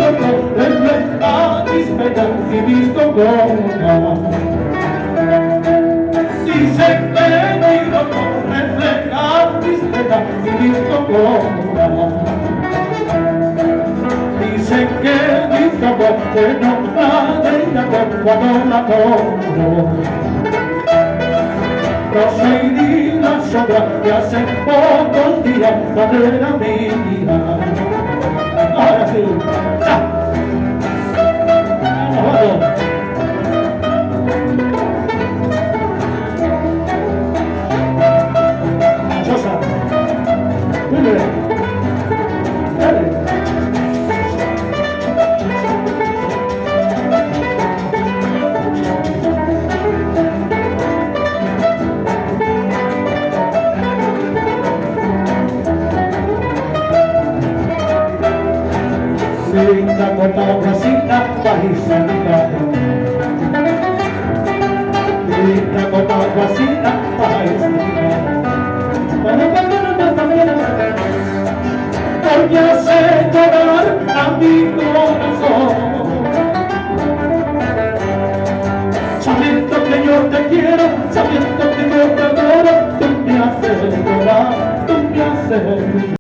rostro refleja mis penas y mis congojas. Dicen que mi rostro refleja mis penas y mis congojas. Dicen que mis ojos se enojan de amor cuando la toco. No soy ni la sombra que hace pocos días barrera mía. Ahora sí, ¡ya! ¡Vamos! ¡Chosa! ¡Mire! ¡Dale! Linda Copacabana, paisanidad. Linda Copacabana, paisanidad. Porque hace llorar a mi corazón. Sabiendo que yo te quiero, sabiendo que yo te adoro, tú me haces llorar, tú me haces llorar.